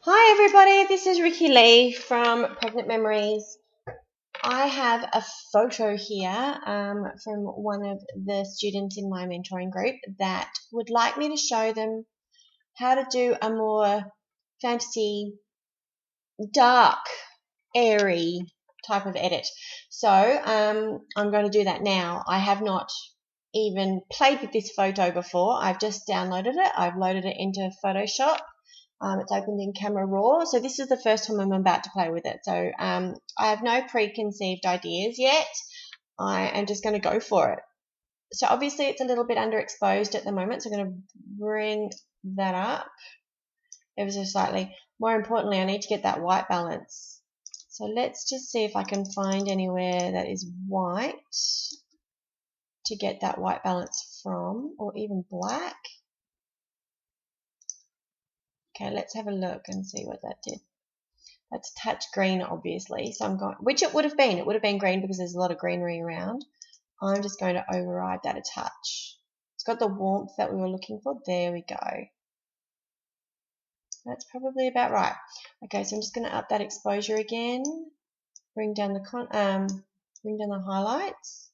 Hi everybody, this is Rikki-Lee from Pregnant Memories. I have a photo here from one of the students in my mentoring group that would like me to show them how to do a more fantasy, dark, airy type of edit. So I'm going to do that now. I have not even played with this photo before. I've just downloaded it. I've loaded it into Photoshop. It's opened in Camera Raw, so this is the first time I'm about to play with it. So I have no preconceived ideas yet. I am just going to go for it. So obviously it's a little bit underexposed at the moment, so I'm going to bring that up ever so slightly. More importantly, I need to get that white balance. So let's just see if I can find anywhere that is white to get that white balance from, or even black. Okay, let's have a look and see what that did. That's a touch green, obviously. So I'm going, which it would have been. It would have been green because there's a lot of greenery around. I'm just going to override that a touch. It's got the warmth that we were looking for. There we go. That's probably about right. Okay, so I'm just going to up that exposure again. Bring down the highlights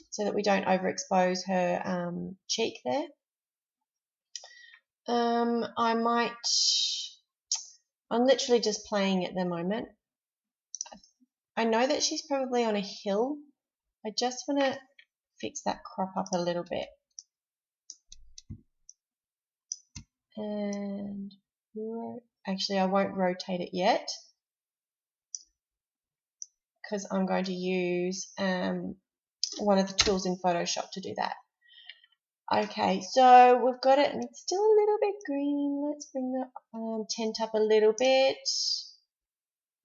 so that we don't overexpose her cheek there. I'm literally just playing at the moment. I know that she's probably on a hill. I just want to fix that crop up a little bit. And actually I won't rotate it yet because I'm going to use one of the tools in Photoshop to do that. Okay, so we've got it, and it's still a little bit green. Let's bring the tint up a little bit.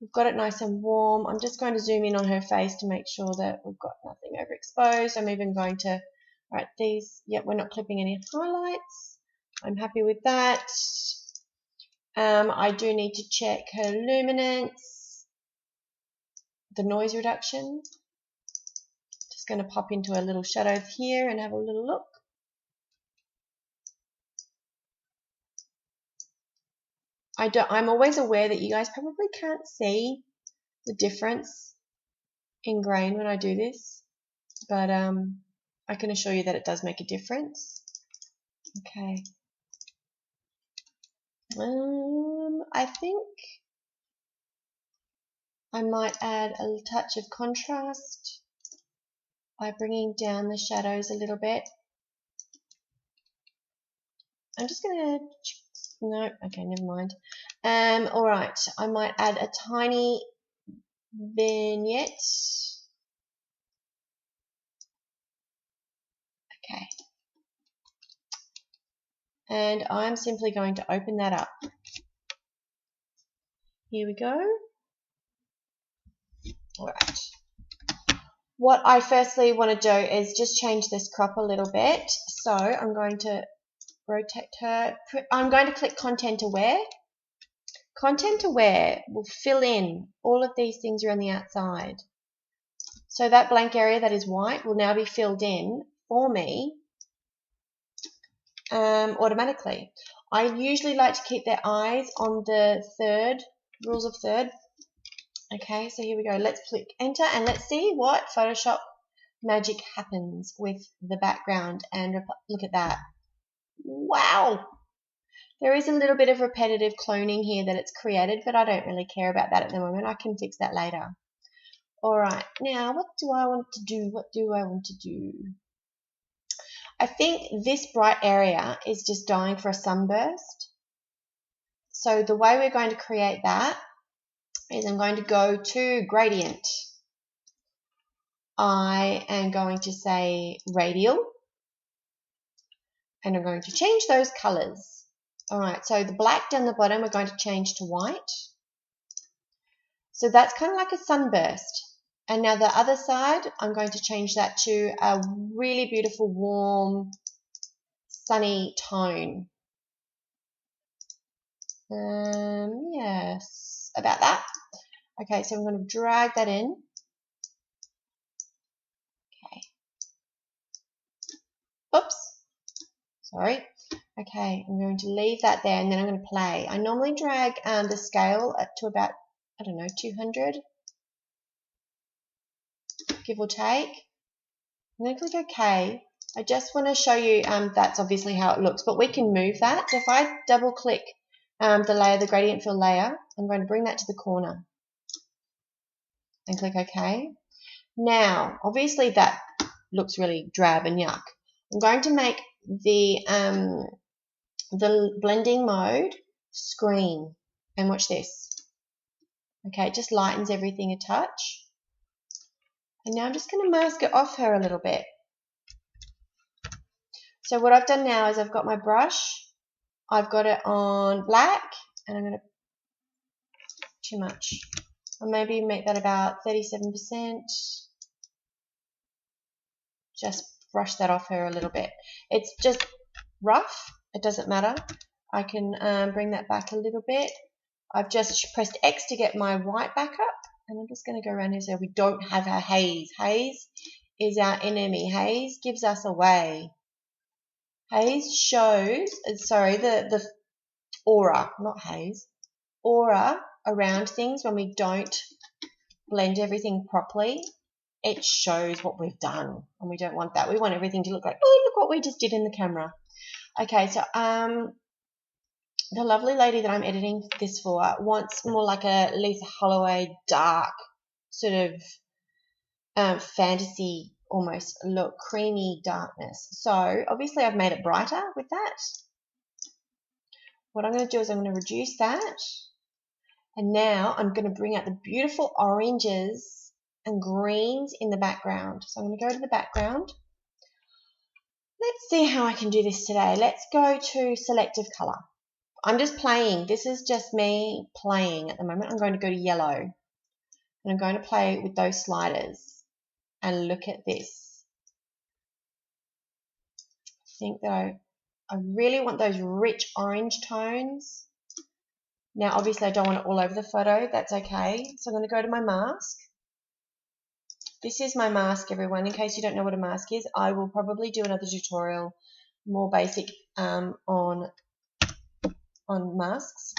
We've got it nice and warm. I'm just going to zoom in on her face to make sure that we've got nothing overexposed. I'm even going to, right, these, yep, we're not clipping any highlights. I'm happy with that. I do need to check her luminance, the noise reduction. Just going to pop into a little shadow here and have a little look. I'm always aware that you guys probably can't see the difference in grain when I do this, but I can assure you that it does make a difference. Okay. I think I might add a touch of contrast by bringing down the shadows a little bit. I'm just going to, no, okay, never mind. Alright, I might add a tiny vignette. Okay. And I'm simply going to open that up. Here we go. Alright. What I firstly want to do is just change this crop a little bit. So I'm going to rotate her. I'm going to click Content Aware. Content Aware will fill in all of these things around the outside. So that blank area that is white will now be filled in for me automatically. I usually like to keep their eyes on the third, rules of third. Okay, so here we go. Let's click enter and let's see what Photoshop magic happens with the background. And look at that. Wow! There is a little bit of repetitive cloning here that it's created, but I don't really care about that at the moment. I can fix that later. Alright, now what do I want to do? What do I want to do? I think this bright area is just dying for a sunburst. So the way we're going to create that is I'm going to go to gradient. I am going to say radial. And I'm going to change those colors. Alright, so the black down the bottom we're going to change to white. So that's kind of like a sunburst. And now the other side, I'm going to change that to a really beautiful, warm, sunny tone. Yes, about that. Okay, so I'm going to drag that in. Okay. Oops. Sorry. Okay, I'm going to leave that there and then I'm going to play. I normally drag the scale to about, I don't know, 200, give or take. I'm going to click OK. I just want to show you that's obviously how it looks, but we can move that. So if I double click the layer, the gradient fill layer, I'm going to bring that to the corner and click OK. Now, obviously that looks really drab and yuck. I'm going to make the blending mode screen, and watch this. Okay, it just lightens everything a touch. And now I'm just going to mask it off her a little bit. So what I've done now is I've got my brush, I've got it on black, and I'm going to, too much. I'll maybe make that about 37%. Just brush that off her a little bit. It's just rough, it doesn't matter. I can bring that back a little bit. I've just pressed X to get my white back up, and I'm just going to go around here so we don't have our haze. Haze is our enemy. Haze gives us away. Haze shows, the aura, not haze, aura around things when we don't blend everything properly. It shows what we've done, and we don't want that. We want everything to look like, oh, look what we just did in the camera. Okay, so the lovely lady that I'm editing this for wants more like a Lisa Holloway dark sort of fantasy almost look, creamy darkness. So obviously I've made it brighter with that. What I'm going to do is I'm going to reduce that, and now I'm going to bring out the beautiful oranges and greens in the background. So I'm going to go to the background. Let's see how I can do this today. Let's go to selective color. I'm just playing. This is just me playing at the moment. I'm going to go to yellow, and I'm going to play with those sliders and look at this. I think that I really want those rich orange tones. Now obviously I don't want it all over the photo. That's okay. So I'm going to go to my mask. This is my mask, everyone. In case you don't know what a mask is, I will probably do another tutorial, more basic on masks.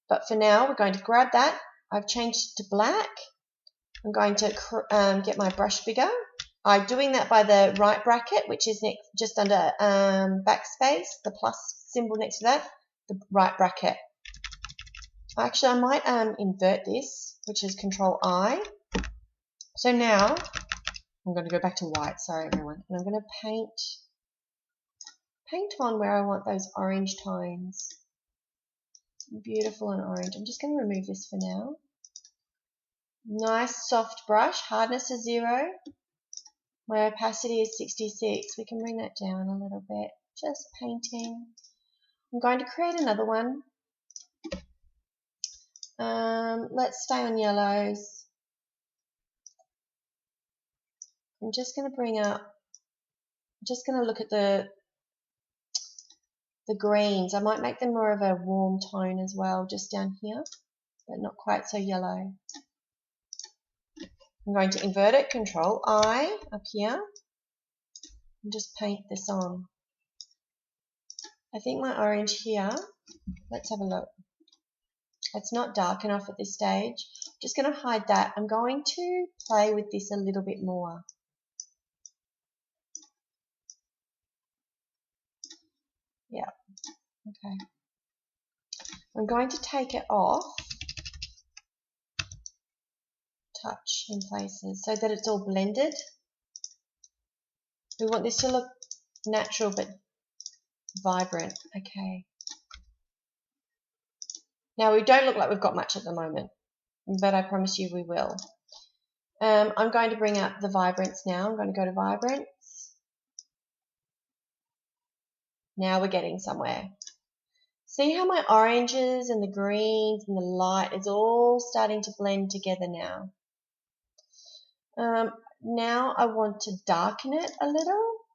But for now, we're going to grab that. I've changed to black. I'm going to get my brush bigger. I'm doing that by the right bracket, which is just under backspace, the plus symbol next to that, the right bracket. Actually, I might invert this, which is Control I. So now I'm going to go back to white, sorry everyone, and I'm going to paint on where I want those orange tones. Beautiful and orange. I'm just going to remove this for now. Nice soft brush, hardness is 0. My opacity is 66. We can bring that down a little bit. Just painting. I'm going to create another one. Let's stay on yellows. I'm just going to look at the greens. I might make them more of a warm tone as well, just down here, but not quite so yellow. I'm going to invert it, Control I up here, and just paint this on. I think my orange here, let's have a look. It's not dark enough at this stage. I'm just going to hide that. I'm going to play with this a little bit more. Yeah, okay. I'm going to take it off, touch in places so that it's all blended. We want this to look natural but vibrant. Okay. Now we don't look like we've got much at the moment, but I promise you we will. I'm going to bring up the vibrance now. I'm going to go to vibrance. Now we're getting somewhere. See how my oranges and the greens and the light is all starting to blend together now. Now I want to darken it a little.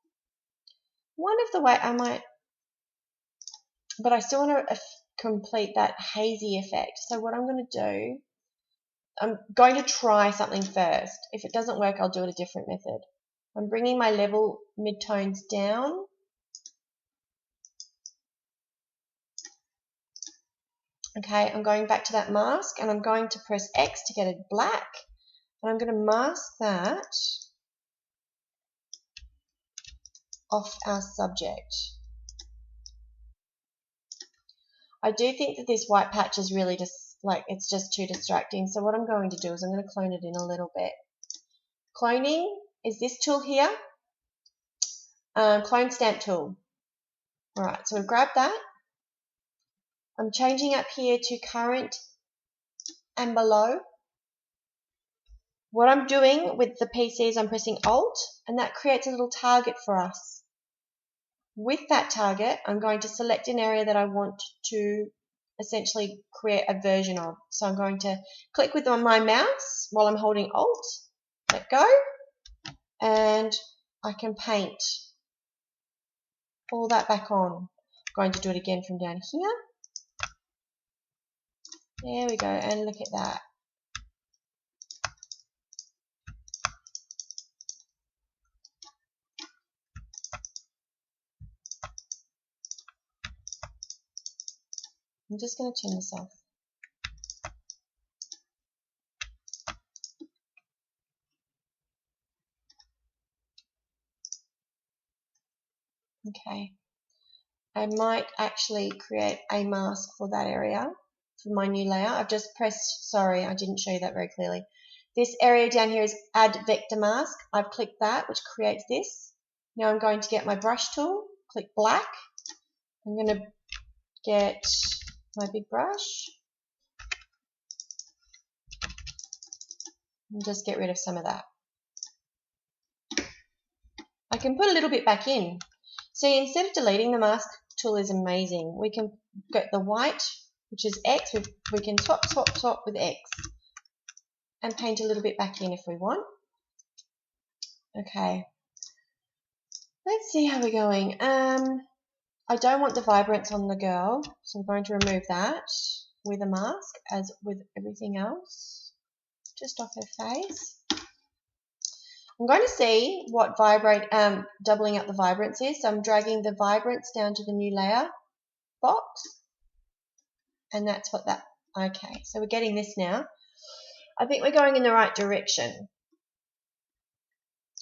One of the way I might, but I still want to complete that hazy effect. So what I'm going to do, I'm going to try something first. If it doesn't work, I'll do it a different method. I'm bringing my level midtones down. Okay, I'm going back to that mask and I'm going to press X to get it black. And I'm going to mask that off our subject. I do think that this white patch is really just, like, it's just too distracting. So what I'm going to do is I'm going to clone it in a little bit. Cloning is this tool here, clone stamp tool. Alright, so we've grabbed that. I'm changing up here to current and below. What I'm doing with the PC is I'm pressing Alt, and that creates a little target for us. With that target, I'm going to select an area that I want to essentially create a version of. So I'm going to click with my mouse while I'm holding Alt, let go, and I can paint all that back on. I'm going to do it again from down here. There we go, and look at that. I'm just going to turn this off. Okay. I might actually create a mask for that area for my new layer. I've just pressed, sorry, I didn't show you that very clearly. This area down here is Add Vector Mask. I've clicked that, which creates this. Now I'm going to get my brush tool, click black. I'm going to get my big brush and just get rid of some of that. I can put a little bit back in. See, instead of deleting, the mask tool is amazing. We can get the white, which is X, we can swap with X and paint a little bit back in if we want. Okay, let's see how we're going. I don't want the vibrance on the girl, so I'm going to remove that with a mask, as with everything else, just off her face. I'm going to see what doubling up the vibrance is. So I'm dragging the vibrance down to the new layer box, and that's what that, okay, so we're getting this now. I think we're going in the right direction.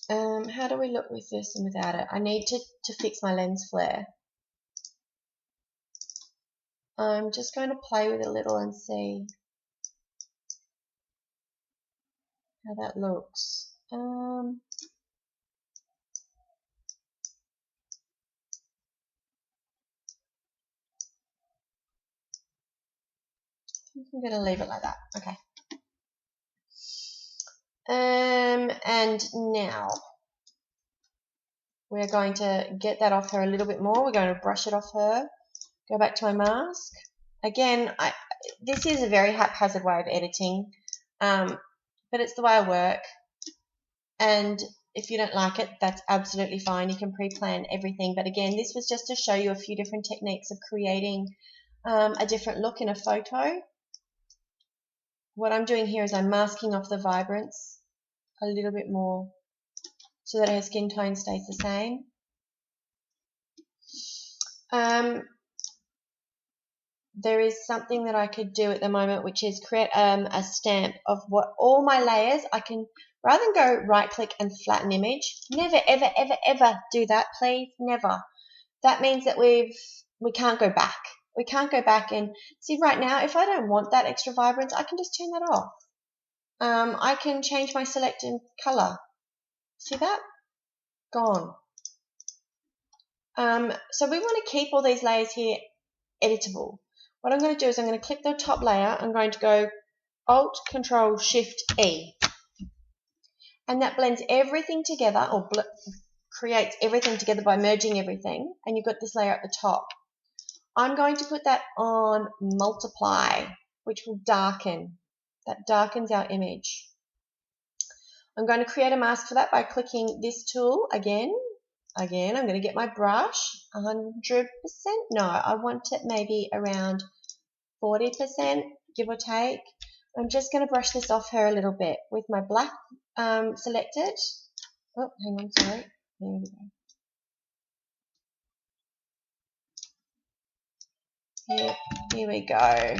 How do we look with this and without it? I need to fix my lens flare. I'm just going to play with it a little and see how that looks. I think I'm going to leave it like that. Okay. And now we're going to get that off her a little bit more. We're going to brush it off her. Go back to my mask. Again, this is a very haphazard way of editing, but it's the way I work. And if you don't like it, that's absolutely fine. You can pre-plan everything. But again, this was just to show you a few different techniques of creating a different look in a photo. What I'm doing here is I'm masking off the vibrance a little bit more so that her skin tone stays the same. There is something that I could do at the moment, which is create a stamp of what all my layers. I can, rather than go right click and flatten image, never ever ever ever do that, please, never. That means that we can't go back. We can't go back and see. Right now, if I don't want that extra vibrance, I can just turn that off. I can change my selected color. See that? Gone. So we want to keep all these layers here editable. What I'm going to do is I'm going to click the top layer. I'm going to go Alt, Control, Shift, E. And that blends everything together, or creates everything together by merging everything. And you've got this layer at the top. I'm going to put that on Multiply, which will darken. That darkens our image. I'm going to create a mask for that by clicking this tool again. Again, I'm going to get my brush, 100%. No, I want it maybe around 40%, give or take. I'm just going to brush this off her a little bit with my black selected. Oh, hang on, sorry. There we go. Here we go.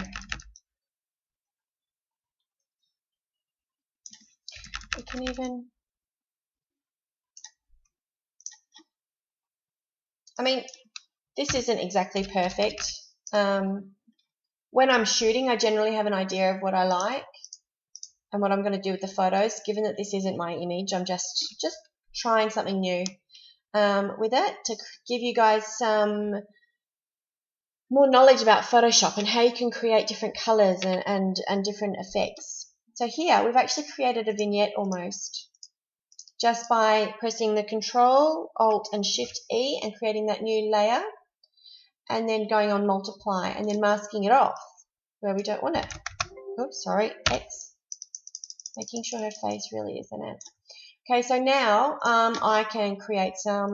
can even, I mean, this isn't exactly perfect. When I'm shooting, I generally have an idea of what I like and what I'm going to do with the photos. Given that this isn't my image, I'm just trying something new with it to give you guys some more knowledge about Photoshop and how you can create different colors and different effects. So here we've actually created a vignette almost just by pressing the Control, Alt and Shift E and creating that new layer, and then going on multiply and then masking it off where we don't want it. Oops, sorry, X. Making sure her face really is in it. Okay, so now I can create some,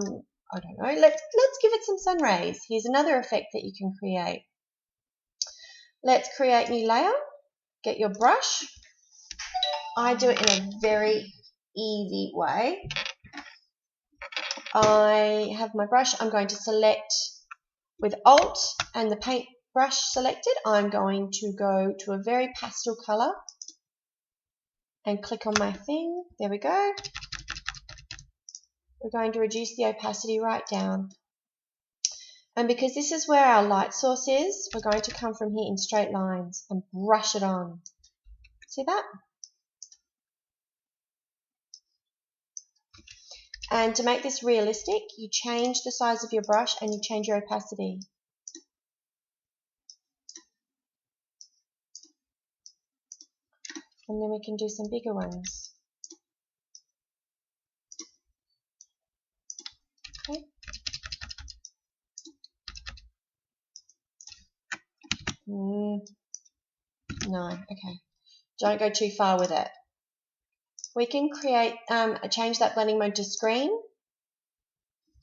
I don't know, let's give it some sun rays. Here's another effect that you can create. Let's create new layer. Get your brush. I do it in a very easy way. I have my brush. I'm going to select with Alt and the paint brush selected. I'm going to go to a very pastel color and click on my thing. There we go. We're going to reduce the opacity right down. And because this is where our light source is, we're going to come from here in straight lines and brush it on. See that? And to make this realistic, you change the size of your brush and you change your opacity. And then we can do some bigger ones. Okay. No, okay. Don't go too far with it. We can create, change that blending mode to screen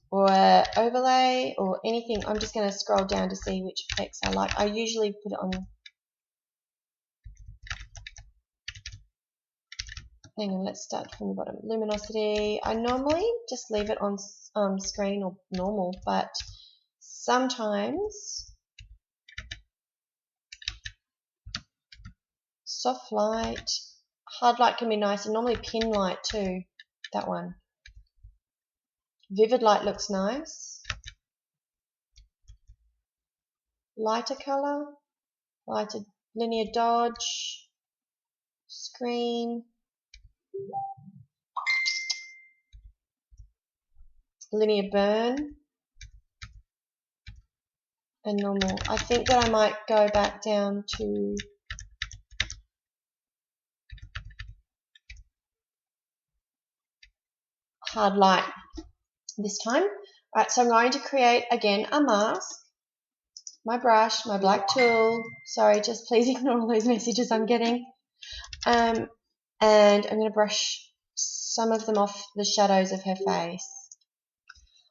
or overlay or anything. I'm just going to scroll down to see which effects I like. I usually put it on, hang on, let's start from the bottom. Luminosity, I normally just leave it on screen or normal, but sometimes soft light, hard light can be nice, and normally pin light too, that one. Vivid light looks nice. Lighter color, lighter linear dodge, screen, linear burn, and normal. I think that I might go back down to hard light this time. Alright, so I'm going to create again a mask. My brush, my black tool. Sorry, just please ignore all those messages I'm getting. And I'm going to brush some of them off the shadows of her face.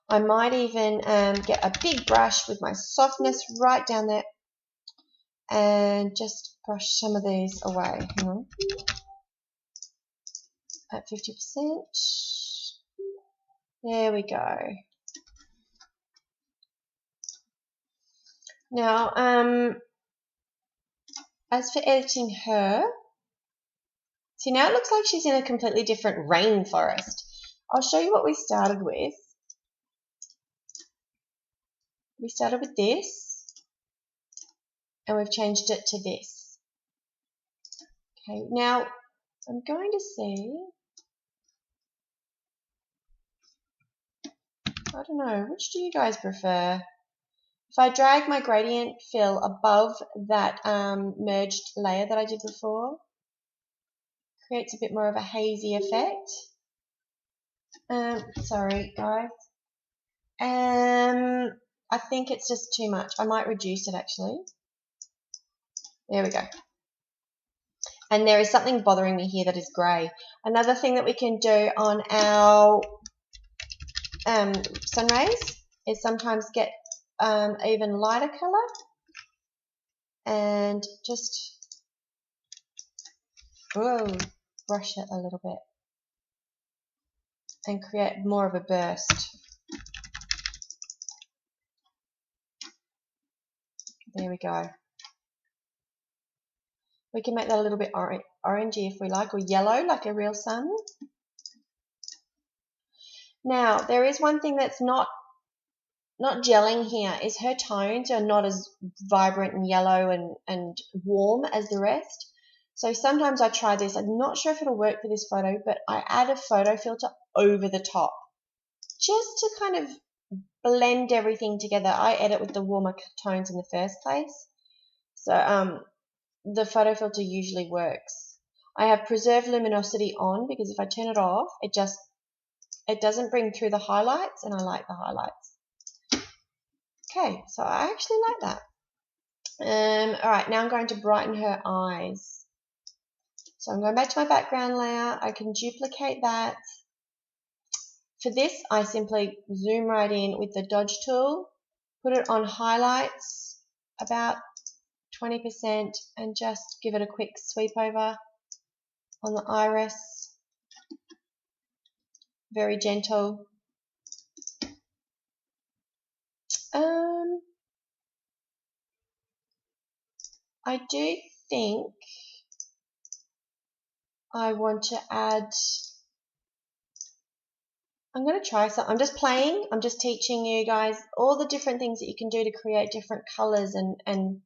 I might even get a big brush with my softness right down there and just brush some of these away. Hang on. At 50%. There we go. Now, as for editing her, see now it looks like she's in a completely different rainforest. I'll show you what we started with. We started with this, and we've changed it to this. Okay, now I'm going to see, I don't know, which do you guys prefer? If I drag my gradient fill above that merged layer that I did before, creates a bit more of a hazy effect. Sorry guys. I think it's just too much. I might reduce it actually. There we go. And there is something bothering me here that is grey. Another thing that we can do on our sun rays is sometimes get even lighter colour and just brush it a little bit and create more of a burst. There we go. We can make that a little bit orangey if we like, or yellow like a real sun. Now, there is one thing that's not gelling here, is her tones are not as vibrant and yellow and warm as the rest. So sometimes I try this. I'm not sure if it'll work for this photo, but I add a photo filter over the top just to kind of blend everything together. I edit with the warmer tones in the first place. So the photo filter usually works. I have preserve luminosity on because if I turn it off, it doesn't bring through the highlights, and I like the highlights. Okay, so I actually like that. All right, now I'm going to brighten her eyes. So I'm going back to my background layer. I can duplicate that. For this, I simply zoom right in with the dodge tool, put it on highlights about 20%, and just give it a quick sweep over on the iris. Very gentle. I do think I want to add, I'm going to try something. I'm just playing. I'm just teaching you guys all the different things that you can do to create different colors and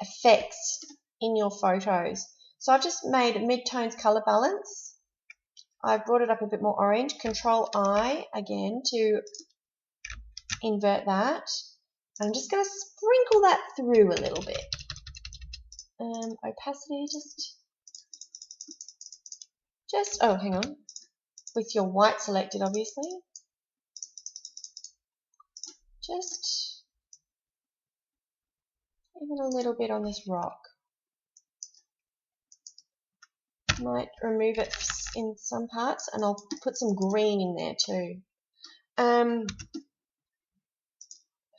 effects in your photos. So I've just made mid-tones color balance. I've brought it up a bit more orange. Control I again to invert that. I'm just going to sprinkle that through a little bit. Opacity, oh, hang on. With your white selected, obviously. Just even a little bit on this rock. Might remove it in some parts, and I'll put some green in there too.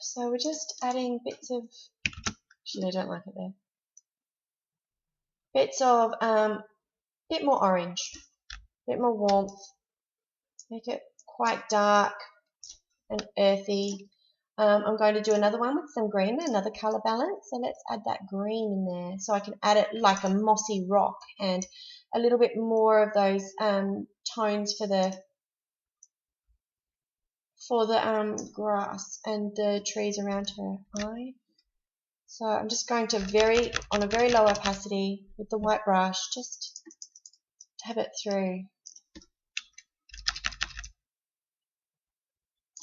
So we're just adding bits of, actually I don't like it there, bits of bit more orange, bit more warmth, make it quite dark and earthy. I'm going to do another one with some green, another color balance, so let's add that green in there so I can add it like a mossy rock and a little bit more of those tones for the grass and the trees around her eye. So I'm just going to on a very low opacity with the white brush, just tab it through.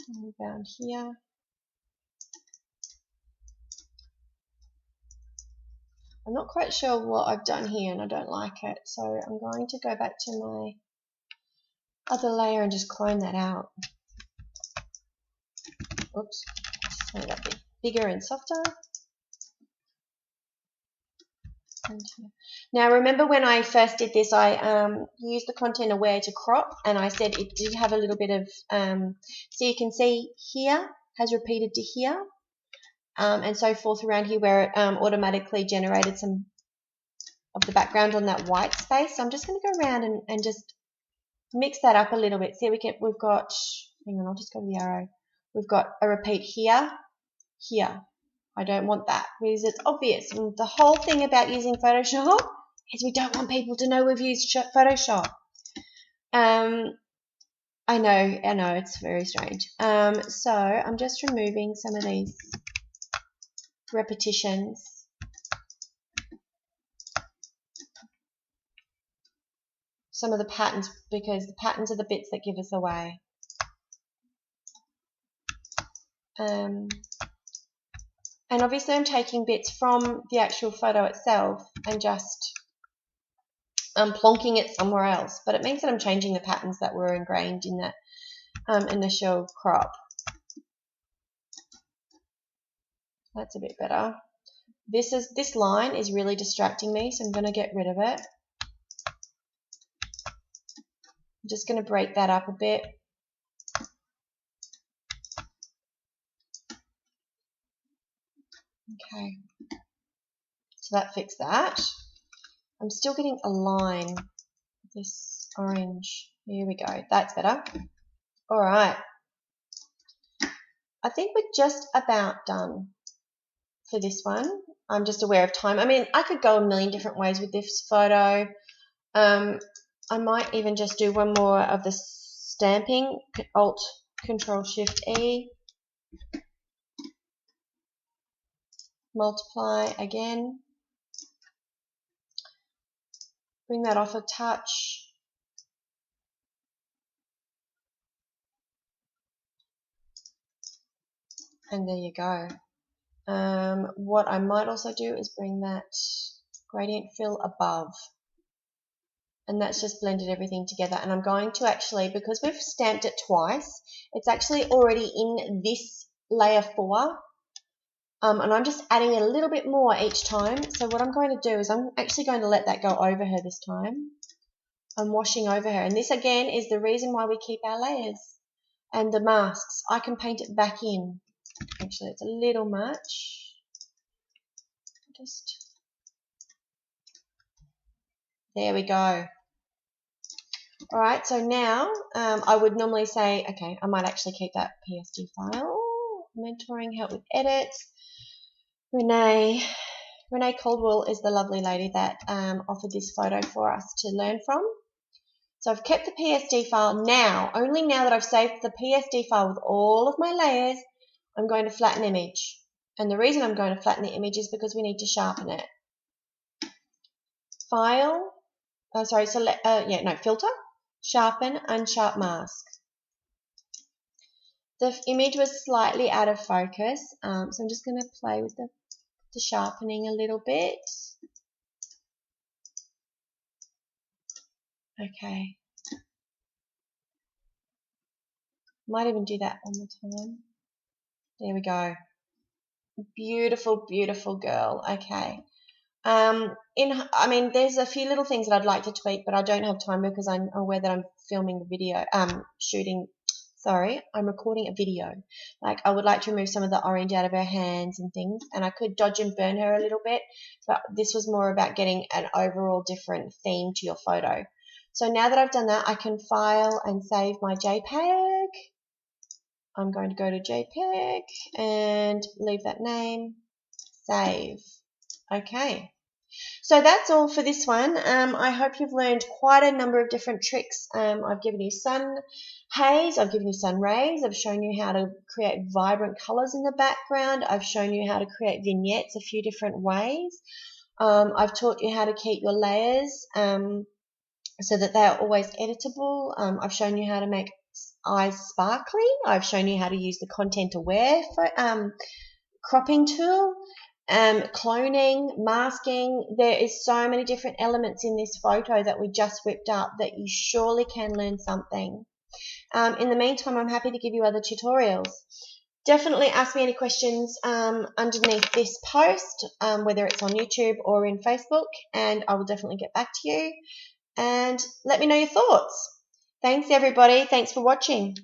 And down here. I'm not quite sure what I've done here and I don't like it, so I'm going to go back to my other layer and just clone that out. Oops, just make that a bit bigger and softer. Now remember when I first did this, I used the content aware to crop, and I said it did have a little bit of, so you can see here has repeated to here, and so forth around here where it automatically generated some of the background on that white space. So I'm just going to go around and just mix that up a little bit. See, we've got, hang on, I'll just go with the arrow. We've got a repeat here, here. I don't want that because it's obvious. And the whole thing about using Photoshop is we don't want people to know we've used Photoshop. I know, it's very strange. So I'm just removing some of these repetitions. Some of the patterns, because the patterns are the bits that give us away. And obviously I'm taking bits from the actual photo itself and just plonking it somewhere else. But it means that I'm changing the patterns that were ingrained in that initial crop. That's a bit better. This line is really distracting me, so I'm going to get rid of it. I'm just going to break that up a bit. Okay, so that fixed that. I'm still getting a line with this orange. Here we go, that's better. All right, I think we're just about done for this one. I'm just aware of time. I mean, I could go a million different ways with this photo. I might even just do one more of the stamping, Alt Control Shift E, multiply again, bring that off a touch, and there you go. What I might also do is bring that gradient fill above, and that's just blended everything together. And I'm going to actually, because we've stamped it twice, it's actually already in this layer 4, and I'm just adding a little bit more each time. So what I'm going to do is I'm actually going to let that go over her this time. I'm washing over her, and this again is the reason why we keep our layers. And the masks, I can paint it back in. Actually, it's a little much. Just there we go. All right, so now I would normally say, okay, I might actually keep that PSD file. Mentoring, help with edits. Renee Caldwell is the lovely lady that offered this photo for us to learn from. So I've kept the PSD file now. Only now that I've saved the PSD file with all of my layers, I'm going to flatten image. And the reason I'm going to flatten the image is because we need to sharpen it. File, filter, sharpen, unsharp mask. The image was slightly out of focus, so I'm just going to play with the sharpening a little bit. Okay. Might even do that one more time. There we go. Beautiful, beautiful girl. Okay. There's a few little things that I'd like to tweak, but I don't have time because I'm aware that I'm filming the video, I'm recording a video. Like, I would like to remove some of the orange out of her hands and things, and I could dodge and burn her a little bit, but this was more about getting an overall different theme to your photo. So now that I've done that, I can file and save my JPEG. I'm going to go to JPEG and leave that name, save. Okay. So that's all for this one. I hope you've learned quite a number of different tricks. I've given you sun haze, I've given you sun rays, I've shown you how to create vibrant colors in the background, I've shown you how to create vignettes a few different ways. I've taught you how to keep your layers so that they are always editable. I've shown you how to make eyes sparkly. I've shown you how to use the content aware cropping tool. Cloning, masking, there is so many different elements in this photo that we just whipped up that you surely can learn something. In the meantime, I'm happy to give you other tutorials. Definitely ask me any questions underneath this post, whether it's on YouTube or in Facebook, and I will definitely get back to you. And let me know your thoughts. Thanks, everybody. Thanks for watching.